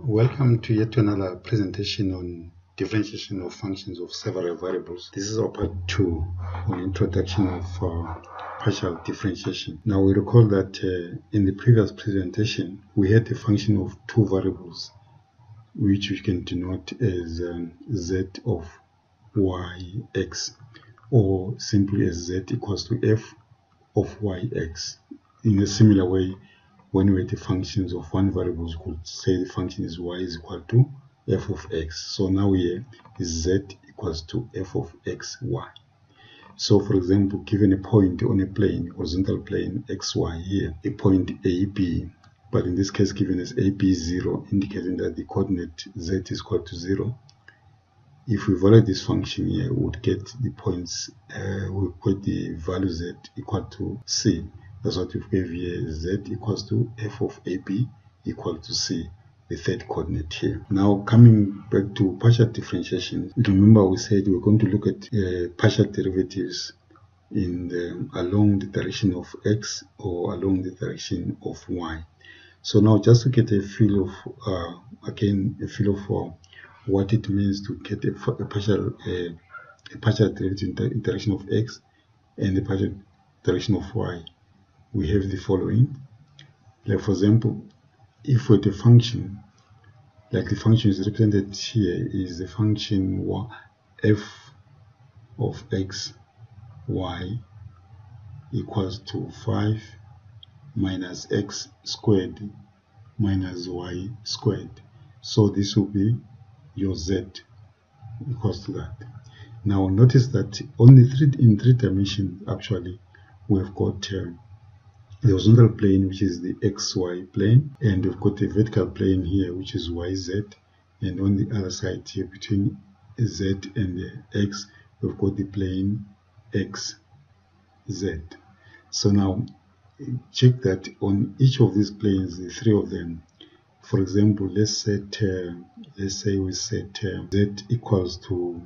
Welcome to yet another presentation on differentiation of functions of several variables. This is our part 2 on introduction of partial differentiation. Now we recall that in the previous presentation we had a function of two variables which we can denote as z of yx, or simply as z equals to f of yx. In a similar way, when we had the functions of one variable, we could say the function is y is equal to f of x. So now here is z equals to f of x, y. So for example, given a point on a plane, horizontal plane xy here, a point AB, but in this case given as AB 0, indicating that the coordinate z is equal to 0. If we evaluate this function here, we would get the points, we put the value z equal to c. That's what we gave here, z equals to f of AB equal to c, the third coordinate here. Now coming back to partial differentiation, remember we said we're going to look at partial derivatives in along the direction of x or along the direction of y. So now just to get a feel of, what it means to get a partial derivative in the direction of x and the partial direction of y, we have the following. Like for example, if with a function, like the function is represented here is the function f of x, y equals to 5 minus x squared minus y squared. So this will be your z equals to that. Now notice that only in three dimensions actually we've got the horizontal plane, which is the xy plane, and we've got the vertical plane here, which is yz, and on the other side here between z and the x we've got the plane xz. So now check that on each of these planes, the three of them, for example, let's say we set z equals to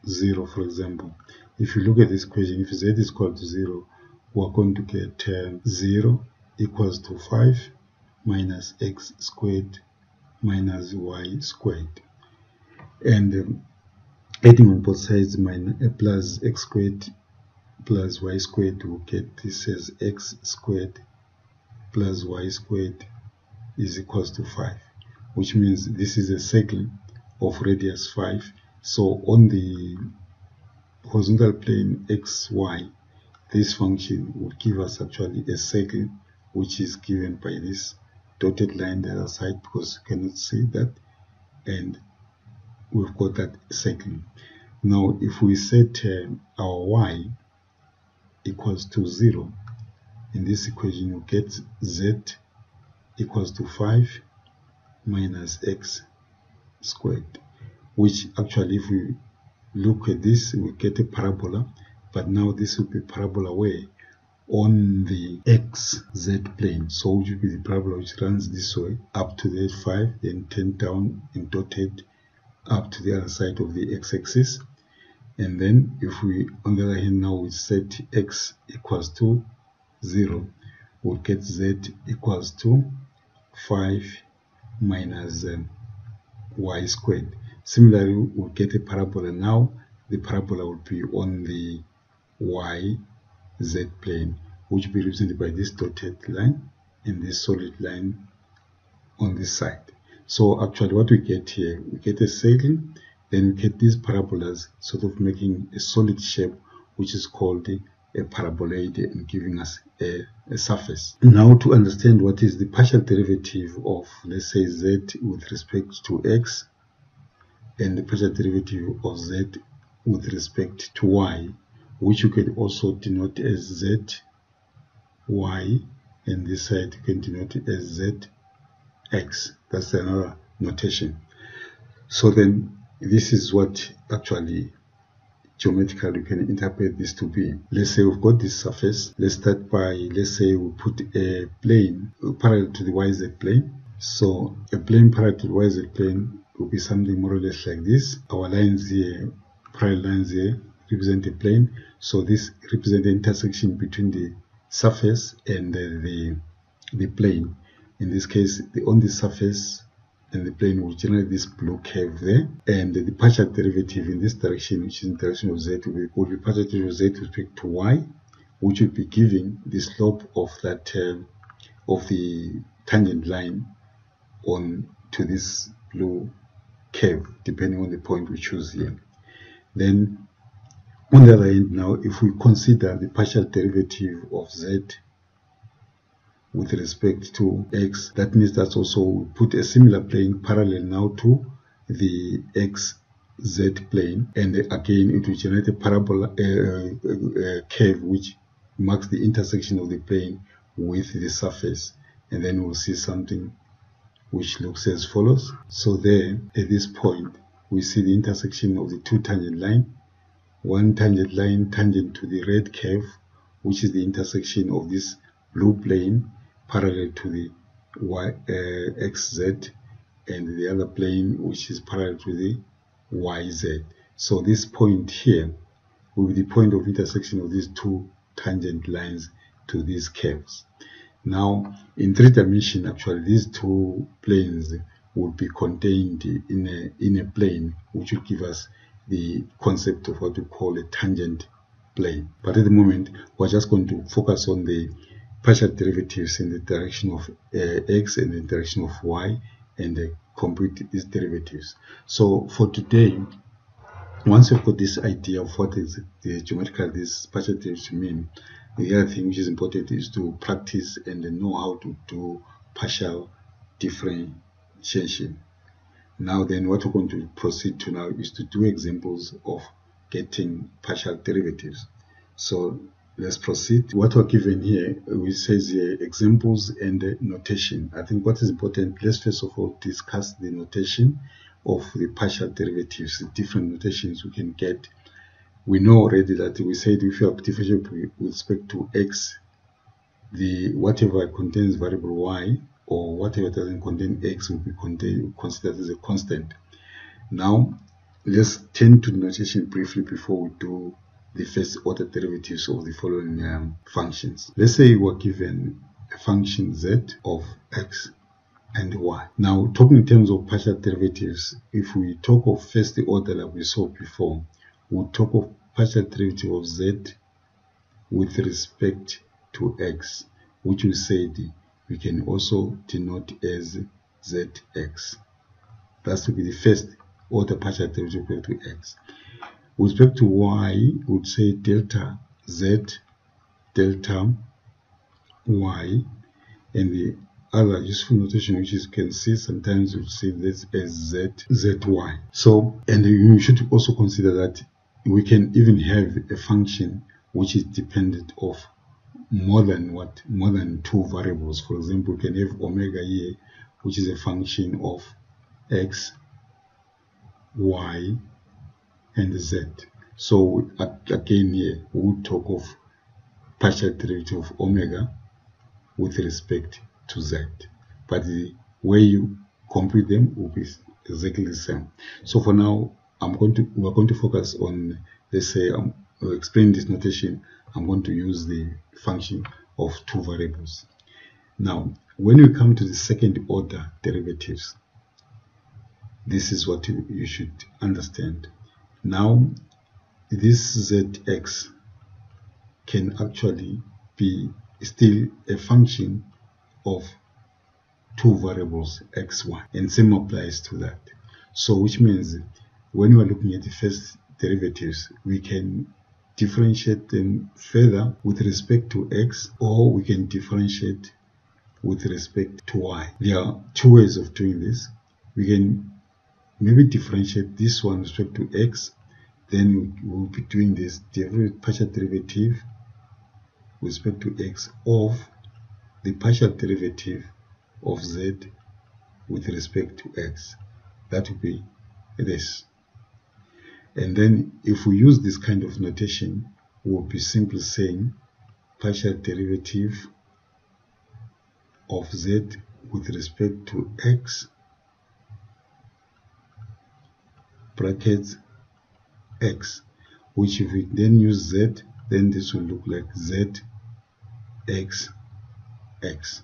0, for example. If you look at this equation, if z is equal to 0, we're going to get 0 equals to 5 minus x squared minus y squared. And adding on both sides plus x squared plus y squared, we'll get this as x squared plus y squared is equals to 5, which means this is a circle of radius 5. So on the horizontal plane xy, this function would give us actually a circle, which is given by this dotted line the other side, because you cannot see that, and we've got that circle. Now if we set our y equals to 0 in this equation, you get z equals to 5 minus x squared, which actually if we look at this we get a parabola, but now this will be parabola where on the xz plane, so which will be the parabola which runs this way up to the 5, then turn down and dotted up to the other side of the x-axis. And then if we, on the other hand, now we set x equals to 0, we'll get z equals to 5 minus y squared. Similarly, we'll get a parabola. Now the parabola will be on the yz plane, which will be represented by this dotted line and this solid line on this side. So actually what we get here, we get a circle, then we get these parabolas sort of making a solid shape, which is called a paraboloid, and giving us a surface. Now to understand what is the partial derivative of, let's say, z with respect to x and the partial derivative of z with respect to y, which you can also denote as z y, and this side you can denote it as z x. That's another notation. So then this is what actually geometrically you can interpret this to be. Let's say we've got this surface. Let's start by, let's say we put a plane parallel to the yz plane. So a plane parallel to the yz plane will be something more or less like this. Our lines here, parallel lines here, represent a plane. So this represents the intersection between the surface and the plane. In this case, on the surface and the plane will generate this blue curve there, and the partial derivative in this direction, which is in the direction of z, will be partial derivative of z with respect to y, which will be giving the slope of that of the tangent line on to this blue curve, depending on the point we choose here. Then on the other hand, now if we consider the partial derivative of z with respect to x, that means that's also we put a similar plane parallel now to the xz plane, and again it will generate a parabola curve which marks the intersection of the plane with the surface, and then we'll see something which looks as follows. So there at this point we see the intersection of the two tangent lines, one tangent line tangent to the red curve, which is the intersection of this blue plane parallel to the xz, and the other plane which is parallel to the yz. So this point here will be the point of intersection of these two tangent lines to these curves. Now in 3 dimensions, actually these two planes will be contained in a plane, which will give us the concept of what we call a tangent plane. But at the moment we're just going to focus on the partial derivatives in the direction of x and the direction of y, and complete these derivatives. So for today, once you've got this idea of what is the geometrical these partial derivatives mean, the other thing which is important is to practice and know how to do partial differentiation. Now then, what we're going to proceed to now is to do examples of getting partial derivatives. So let's proceed. What we're given here, we says here examples and notation. I think what is important, let's first of all discuss the notation of the partial derivatives, the different notations we can get. We know already that we said if you have differentiate with respect to x, the whatever contains variable y or whatever doesn't contain x will be considered as a constant. Now let's turn to the notation briefly before we do the first order derivatives of the following functions. Let's say we're given a function z of x and y. Now talking in terms of partial derivatives, if we talk of first order like we saw before, we'll talk of partial derivative of z with respect to x, which we said we can also denote as zx. That will be the first order partial derivative with respect to x. With respect to y, we would say delta z delta y, and the other useful notation which you can see sometimes we say this as zy. So, and you should also consider that we can even have a function which is dependent of more than two variables. For example, we can have omega here, which is a function of x, y, and z. So again here we would talk of partial derivative of omega with respect to z, but the way you compute them will be exactly the same. So for now we're going to focus on, let's say explain this notation. I'm going to use the function of two variables. Now when we come to the second order derivatives, this is what you should understand. Now this zx can actually be still a function of two variables x, y, and same applies to that. So which means when we are looking at the first derivatives, we can differentiate them further with respect to x, or we can differentiate with respect to y. There are two ways of doing this. We can maybe differentiate this one with respect to x, then we will be doing this partial derivative with respect to x of the partial derivative of z with respect to x. That will be this. And then if we use this kind of notation, we'll be simply saying partial derivative of z with respect to x brackets x, which if we then use z, then this will look like zx x.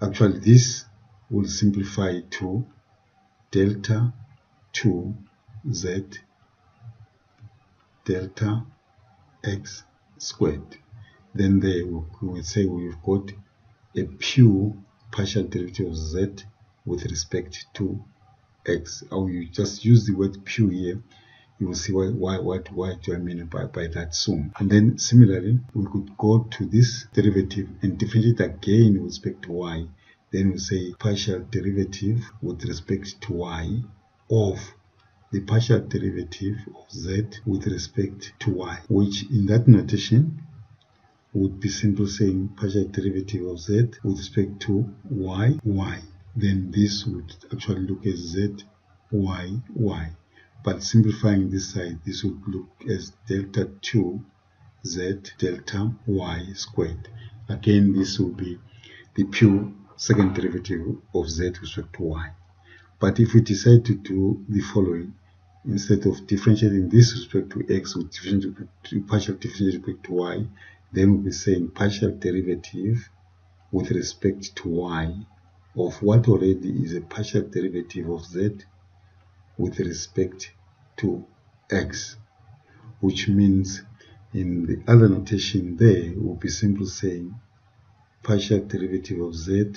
Actually this will simplify to delta 2z delta x squared. Then there we will say we've got a pure partial derivative of z with respect to x. Or you just use the word pure here, you will see what do I mean by that soon. And then similarly, we could go to this derivative and differentiate again with respect to y. Then we say partial derivative with respect to y of the partial derivative of z with respect to y, which in that notation would be simply saying partial derivative of z with respect to y. Then this would actually look as z y. But simplifying this side, this would look as delta 2z delta y squared. Again, this will be the pure second derivative of z with respect to y. But if we decide to do the following, instead of differentiating this with respect to x with partial differentiate with respect to y, then we'll be saying partial derivative with respect to y of what already is a partial derivative of z with respect to x, which means in the other notation there we'll be simply saying partial derivative of z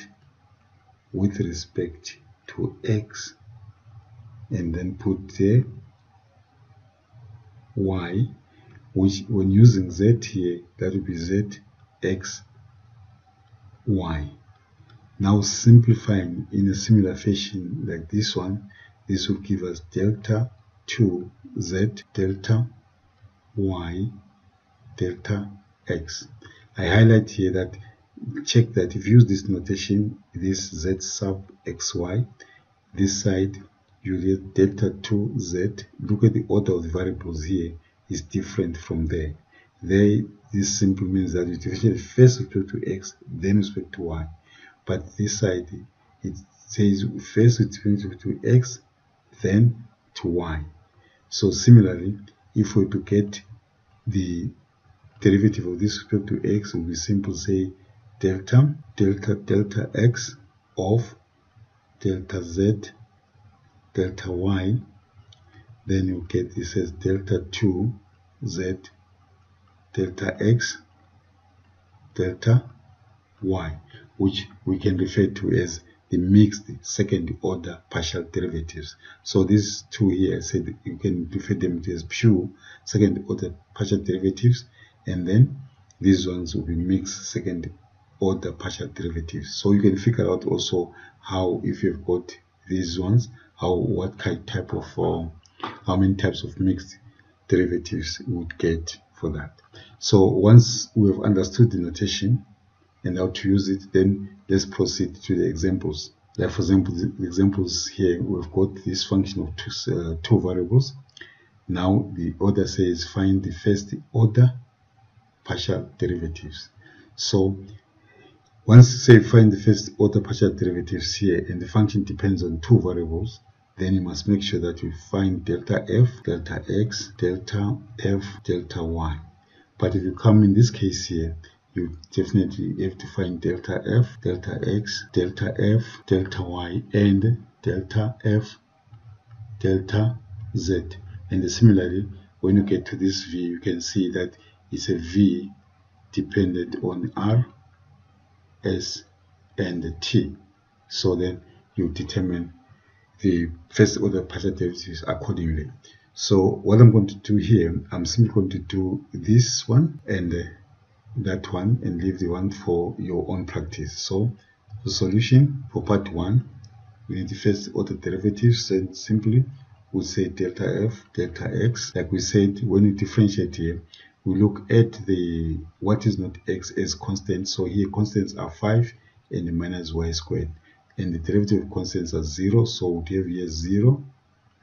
with respect to x, and then put there y, which when using z here, that will be z x y. Now simplifying in a similar fashion like this one, this will give us delta 2z delta y delta x. I highlight here that check that if you use this notation, this z sub xy, this side you get delta 2z. Look at the order of the variables here is different from there. This simply means that you differentiate first with respect to x, then with respect to y. But this side, it says first with respect to x, then to y. So similarly, if we were to get the derivative of this with respect to x, we simply say delta x of delta z delta y. Then you get this as delta 2z delta x delta y, which we can refer to as the mixed second order partial derivatives. So these two here, I said you can refer them to as pure second order partial derivatives, and then these ones will be mixed second order partial derivatives. So you can figure out also how, if you've got these ones, what type of how many types of mixed derivatives we would get for that. So once we have understood the notation and how to use it, then let's proceed to the examples. Like for example, the examples here, we've got this function of two variables. Now the order says find the first order partial derivatives. So once you say find the first order partial derivatives here, and the function depends on two variables, then you must make sure that you find delta f, delta x, delta f, delta y. But if you come in this case here, you definitely have to find delta f, delta x, delta f, delta y, and delta f, delta z. And similarly, when you get to this v, you can see that it's a v dependent on r, s, and t. So then you determine the first order partial derivatives accordingly. So what I'm going to do here, I'm simply going to do this one and that one, and leave the one for your own practice. So the solution for part 1, we need the first order derivatives, and simply we'll say delta f, delta x. Like we said, when we differentiate here, we look at the what is not x as constant. So here constants are 5 and minus y squared, and the derivative of constants are 0. So we have here 0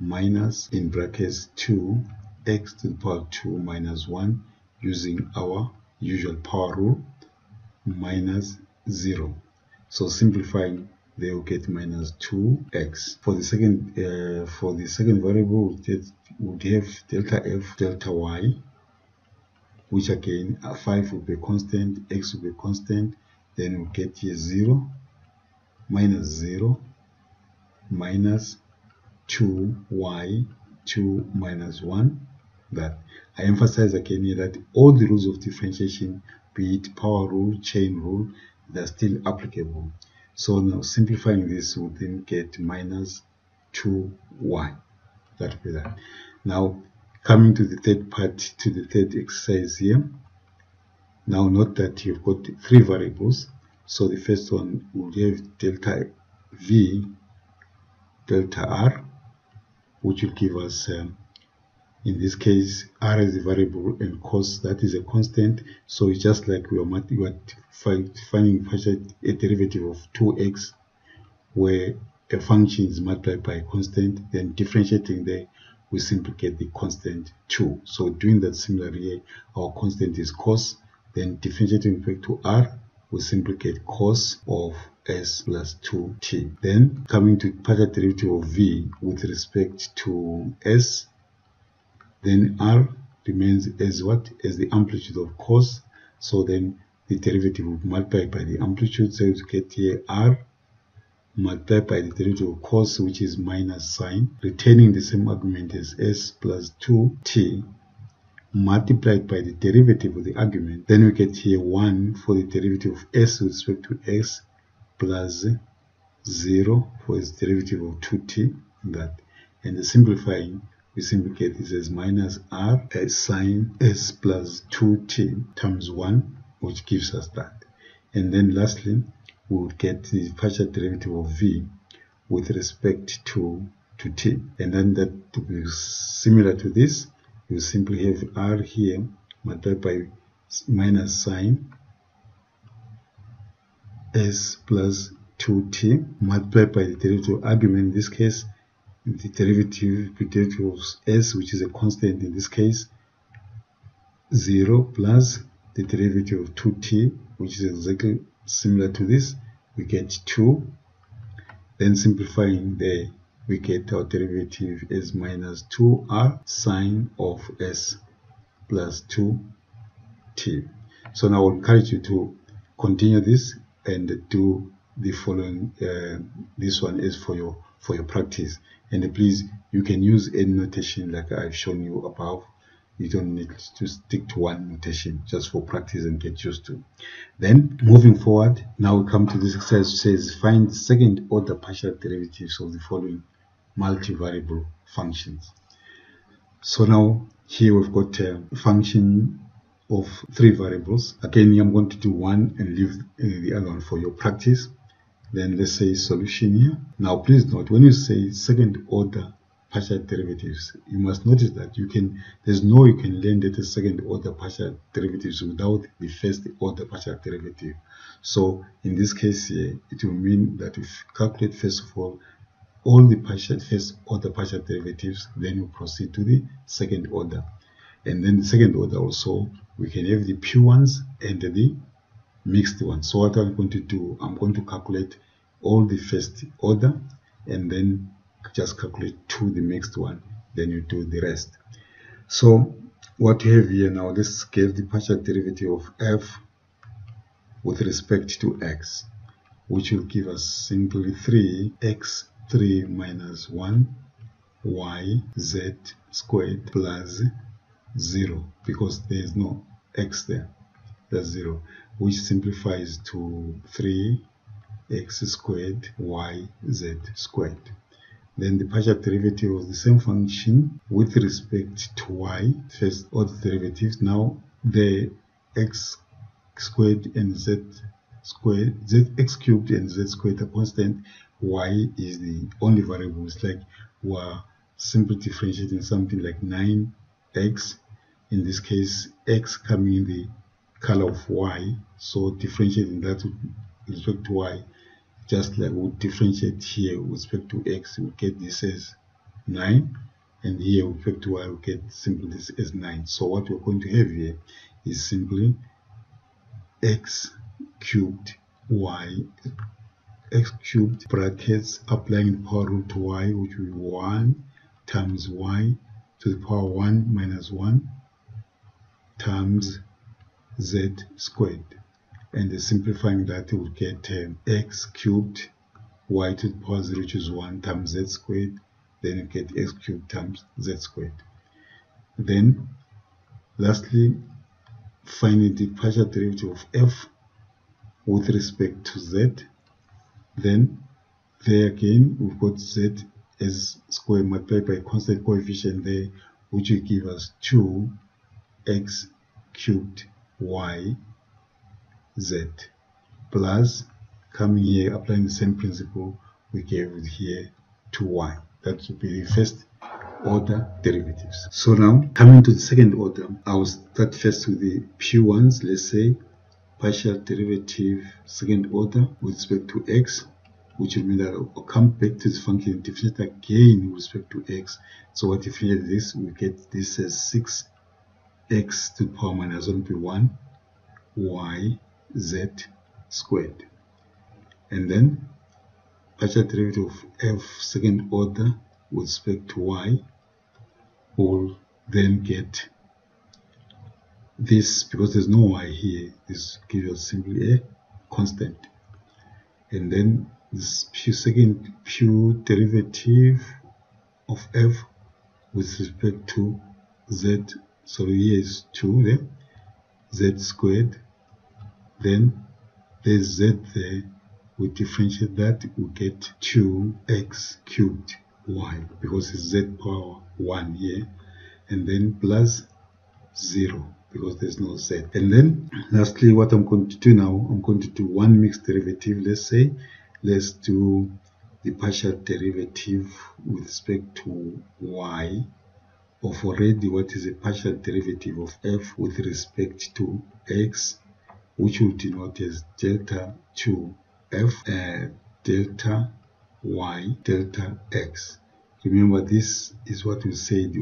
minus in brackets 2x to the power 2 minus 1, using our usual power rule, minus 0. So simplifying, they will get minus 2x. For the second variable, we would have delta f, delta y, which again 5 will be constant, x will be constant. Then we'll get here 0 minus 0 minus 2y 2 minus 1. That I emphasize again here that all the rules of differentiation, be it power rule, chain rule, they're still applicable. So now simplifying this, we then get minus 2y. That will be that. Now coming to the third part, to the third exercise here. Now note that you've got 3 variables. So the first one will have delta v delta r, which will give us in this case r is a variable and cos, that is a constant. So it's just like we are finding a derivative of 2x where a function is multiplied by a constant, then differentiating there we simply get the constant 2. So doing that similarly here, our constant is cos, then differentiating with respect to r, we simply get cos of s plus 2t. Then coming to partial derivative of v with respect to s, then r remains as what? As the amplitude of cos. So then the derivative will multiply by the amplitude. So you get here r multiplied by the derivative of cos, which is minus sine, retaining the same argument as s plus 2t, multiplied by the derivative of the argument. Then we get here 1 for the derivative of s with respect to x, plus 0 for its derivative of 2t, that, and the simplifying, we simply get this as minus r as sine s plus 2t times 1, which gives us that. And then lastly, we would get the partial derivative of v with respect to t. And then that to be similar to this, you simply have r here multiplied by minus sine s plus 2t multiplied by the derivative argument, in this case the derivative of s, which is a constant in this case, 0, plus the derivative of 2t, which is exactly similar to this, we get 2. Then simplifying there, we get our derivative as minus 2r sine of s plus 2t. So now I will encourage you to continue this and do the following, this one is for your practice. And please, you can use any notation like I've shown you above. You don't need to stick to one notation, just for practice and get used to. Then moving forward, now we come to this exercise which says find the second order partial derivatives of the following multivariable functions. So now here we've got a function of 3 variables. Again, I'm going to do one and leave the other one for your practice. Then let's say solution here. Now please note, when you say second order partial derivatives, you must notice that there's no you can learn that second order partial derivatives without the first order partial derivative. So in this case here, it will mean that if you calculate first of all the first order partial derivatives, then you proceed to the second order. And then the second order also, we can have the pure ones and the mixed ones. So what I'm going to do, I'm going to calculate all the first order and then just calculate to the mixed one, then you do the rest. So what you have here now, this gives the partial derivative of f with respect to x, which will give us simply 3x3 minus 1 y z squared plus 0, because there is no x there, that's 0, which simplifies to 3x squared y z squared. Then the partial derivative of the same function with respect to y, first order derivatives. Now the x squared and z squared, x cubed and z squared are constant. Y is the only variable. It's like we're simply differentiating something like 9x. In this case, x coming in the color of y, so differentiating that with respect to y, just like we differentiate here with respect to x, we get this as 9, and here with respect to y, we get simply this as 9. So what we're going to have here is simply x cubed brackets applying the power rule to y, which will be 1 times y to the power 1 minus 1 times z squared. And simplifying that, we will get x cubed y to the power 0, which is 1 times z squared, then you get x cubed times z squared. Then lastly, finding the partial derivative of f with respect to z. Then there again we've got z as square multiplied by constant coefficient there, which will give us 2x cubed y z, plus coming here, applying the same principle we gave it here, 2y. That would be the first order derivatives. So now coming to the second order, I'll start first with the pure ones. Let's say partial derivative second order with respect to x, which will mean that I'll come back to this function and differentiate again with respect to x. So what differentiate this, we get this as 6x to the power minus 1 by 1 y z squared. And then partial derivative of f second order with respect to y will then get this, because there's no y here, this gives us simply a constant. And then this second pure derivative of f with respect to z, so here is 2 there, z squared, then there's z there, we differentiate that, we get 2x cubed y, because it's z power 1 here, and then plus 0, because there's no z. And then lastly, what I'm going to do now, I'm going to do one mixed derivative. Let's say, let's do the partial derivative with respect to y of already what is a partial derivative of f with respect to x, which will denote as delta 2f delta y delta x. Remember, this is what we said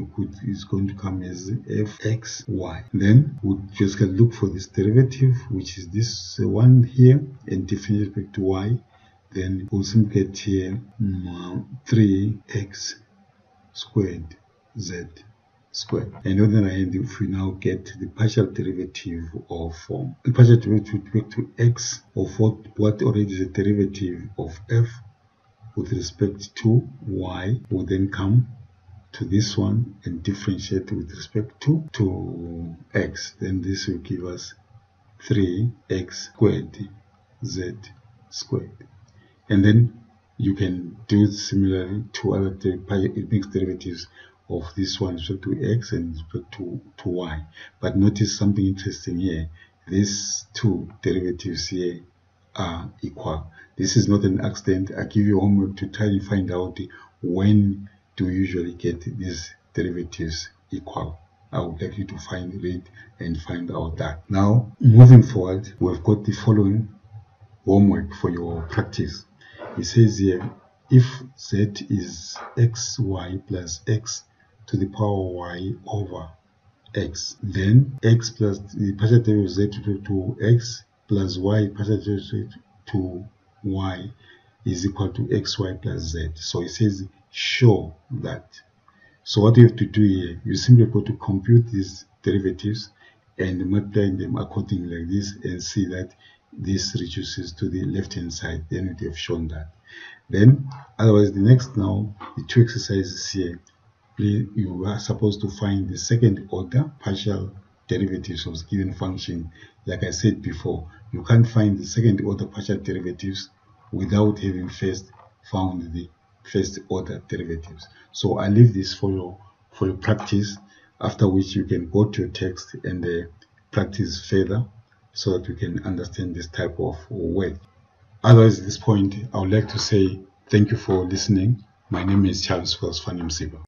is going to come as fxy. Then we'll just look for this derivative, which is this one here, and differentiate back to y. Then we'll simply get here 3x squared z squared. And on the other hand, if we now get the partial derivative of the partial derivative back to x of what already is a derivative of f with respect to y, will then come to this one and differentiate with respect to x. Then this will give us 3x squared z squared. And then you can do it similarly to other mixed derivatives of this one with respect to x and with respect to y. But notice something interesting here. These two derivatives here are equal. This is not an accident. I give you homework to try to find out when do you usually get these derivatives equal. I would like you to read and find out that. Now, moving forward, we've got the following homework for your practice. It says here, if z is xy plus x to the power y over x, then x plus the partial derivative of z to x plus y partial derivative to y is equal to xy plus z. So it says show that. So what you have to do here, you simply go to compute these derivatives and multiply them accordingly like this, and see that this reduces to the left hand side. Then we have shown that. Then otherwise, the next now, the two exercises here, you are supposed to find the second order partial derivatives of the given function. Like I said before, you can't find the second order partial derivatives without having first found the first order derivatives. So I leave this for your practice, after which you can go to your text and practice further so that you can understand this type of work. Otherwise, at this point, I would like to say thank you for listening. My name is Charles Wells Fanny Msiba.